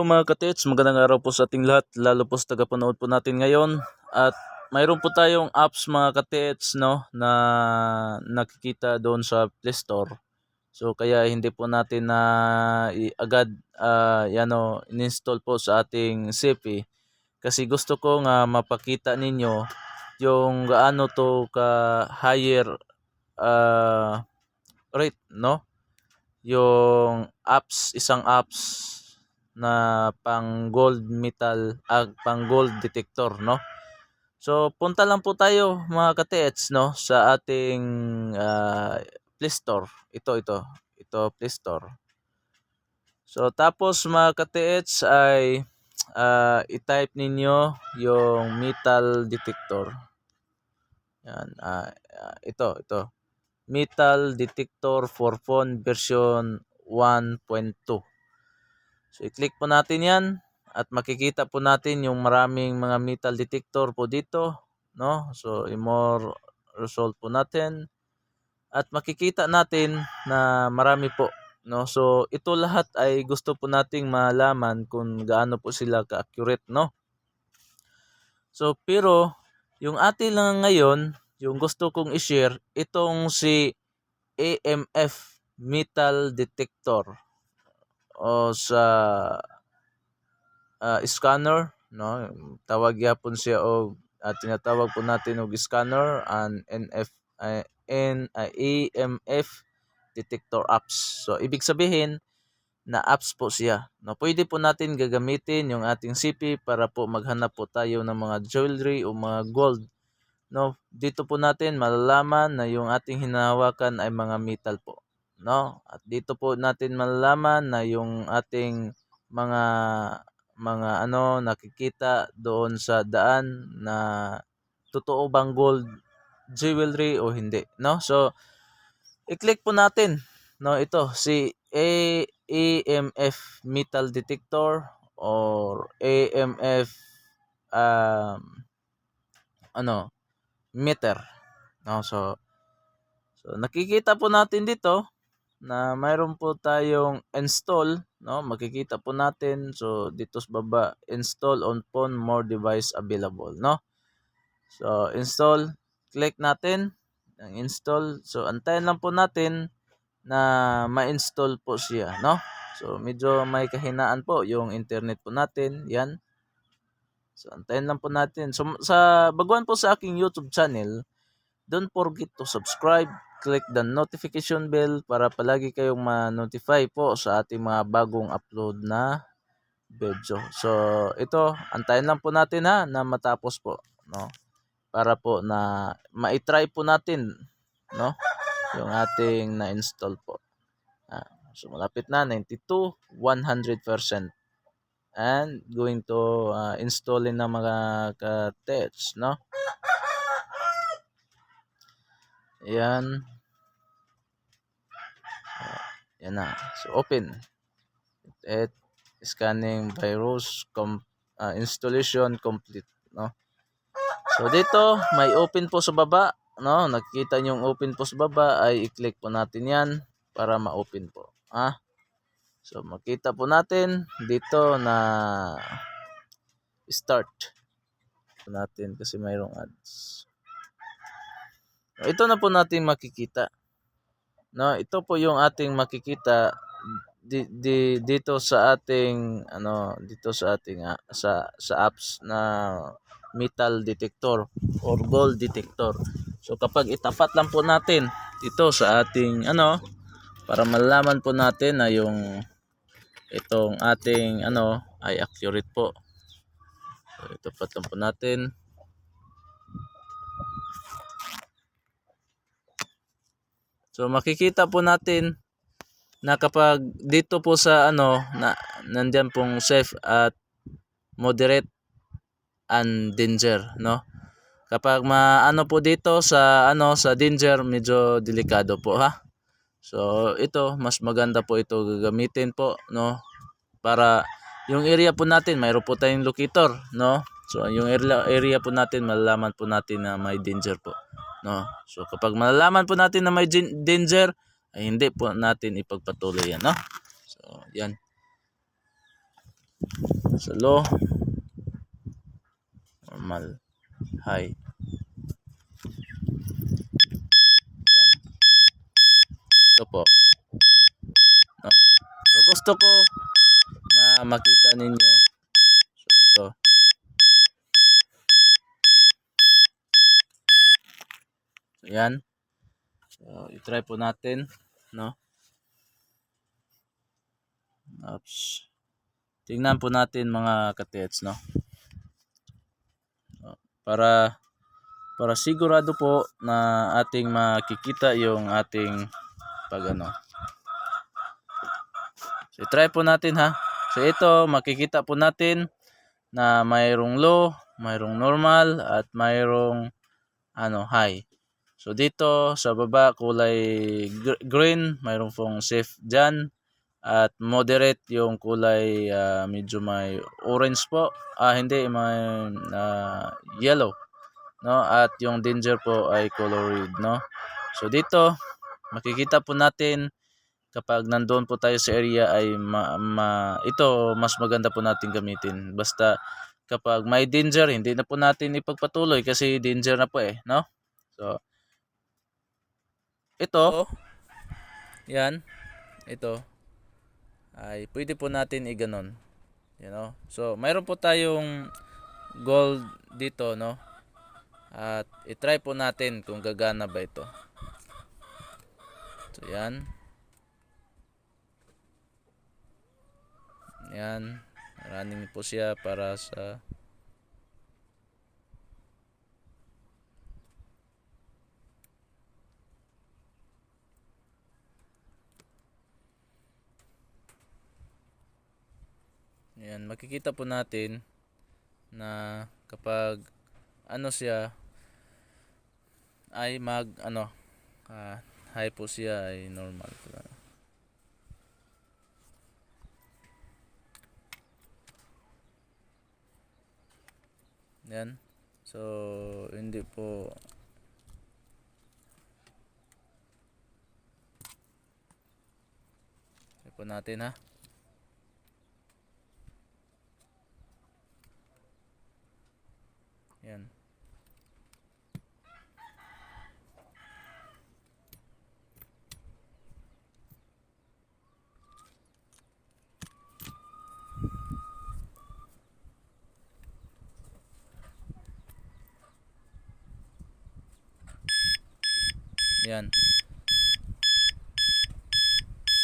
mga katits, magandang araw po sa ating lahat, lalo po sa tagapanood po natin ngayon. At mayroon po tayong apps mga katits, no, na nakikita doon sa Play Store. So kaya hindi po natin na agad in-install po sa ating CP. Kasi gusto ko nga mapakita ninyo yung gaano to ka higher rate, no? Yung isang apps na pang gold metal, pang gold detector, no? So punta lang po tayo mga ka-TH, no, sa ating Play Store. Ito Play Store. So tapos mga ka-TH ay i-type ninyo yung metal detector. Yan, ito. Metal detector for phone version 1.2. So i-click po natin 'yan at makikita po natin yung maraming mga metal detector po dito, no? So i-more result po natin at makikita natin na marami po, no? So ito lahat ay gusto po nating malaman kung gaano po sila ka-accurate, no? So pero yung atin lang ngayon, yung gusto kong i-share itong si AMF metal detector o sa scanner, no, tawag yapon siya og tinatawag po natin og scanner and EMF detector apps. So ibig sabihin na apps po siya, no. Pwede po natin gagamitin yung ating CP para po maghanap po tayo ng mga jewelry o mga gold, no. Dito po natin malalaman na yung ating hinahawakan ay mga metal po, no. At dito po natin malalaman na yung ating mga nakikita doon sa daan na totoo bang gold jewelry o hindi, no. So i-click po natin, no, ito si AMF metal detector or AMF meter, no. So nakikita po natin dito na mayroon po tayong install, no, makikita po natin. So dito sa baba, install on phone, more device available, no. So install, click natin ang install. So antayin lang po natin na ma-install po siya, no. So medyo may kahinaan po yung internet po natin, yan. So antayin lang po natin. So sa baguhan po sa aking YouTube channel, don't forget to subscribe, click the notification bell para palagi kayong ma-notify po sa ating mga bagong upload na video. So ito, antayin lang po natin na matapos po, no, para po na ma-try po natin, no, yung ating na-install po. So malapit na 92, 100%. And going to installin na mga ka-tech, no. Ayan. Yan na. So open. At scanning virus installation complete, no. So dito may open po sa baba, no. Nakikita niyo yung open po sa baba, ay i-click po natin 'yan para ma-open po. So makita po natin dito na start po natin kasi mayroong ads. Ito na po natin makikita. No, ito po yung ating makikita dito sa ating dito sa ating sa apps na metal detector or gold detector. So kapag itapat lang po natin ito sa ating para malalaman po natin na yung itong ating ay accurate po. So itapat lang po natin. So makikita po natin na kapag dito po sa nandiyan pong safe at moderate and danger, no. Kapag po dito sa sa danger, medyo delikado po, ha. So ito mas maganda po ito gagamitin po, no, para yung area po natin mayroon po tayong locator, no. So yung area po natin malalaman po natin na may danger po, no. So kapag malalaman po natin na may danger, ay hindi po natin ipagpatuloy yan, no. So yan. So low, normal, high. Yan. Ito po, no? So gusto ko na makita ninyo. So ito. So yan. So i-try po natin, no? Oops. Tingnan po natin mga katets, no? Para sigurado po na ating makikita yung ating pag ano. So try po natin ha. So ito makikita po natin na mayroong low, mayroong normal at mayroong high. So dito sa baba kulay green, mayroong pong safe dyan. At moderate yung kulay medyo may orange po. Hindi, may yellow, no? At yung danger po ay color red, no? So dito makikita po natin kapag nandoon po tayo sa area ay ito mas maganda po natin gamitin. Basta kapag may danger, hindi na po natin ipagpatuloy kasi danger na po no? So ito, yan, ito ay pwede po natin iganon, so mayroon po tayong gold dito, no? At i-try po natin kung gagana ba ito. So yan, running po siya para sa yan, makikita po natin na kapag siya ay high po siya ay normal. Yan. So hindi po natin ha. Yan. Yan.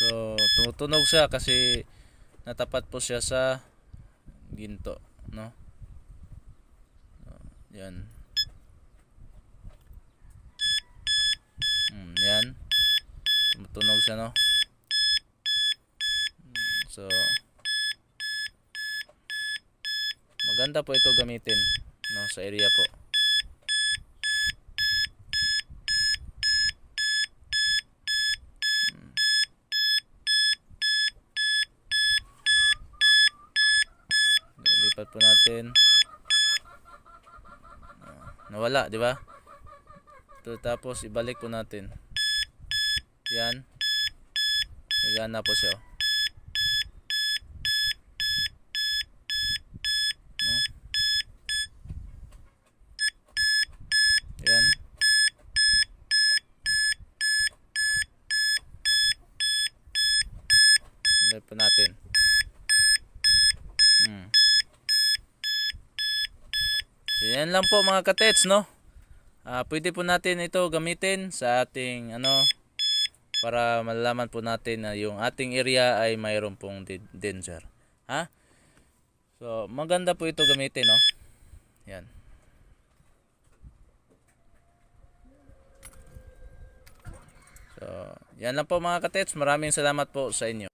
So tumutunog siya kasi natapat po siya sa ginto, no? Yan. Yan. Tumutunog siya, no? So maganda po ito gamitin, no, sa area po. Lipat po natin. Nawala, di ba? Tapos ibalik po natin. Yan. Gagana po siya. Yan. Ibalik po natin. So yan lang po mga katets, no? Pwede po natin ito gamitin sa ating para malalaman po natin na yung ating area ay mayroon pong danger. Ha? So maganda po ito gamitin, no? Yan. So yan lang po mga katets. Maraming salamat po sa inyo.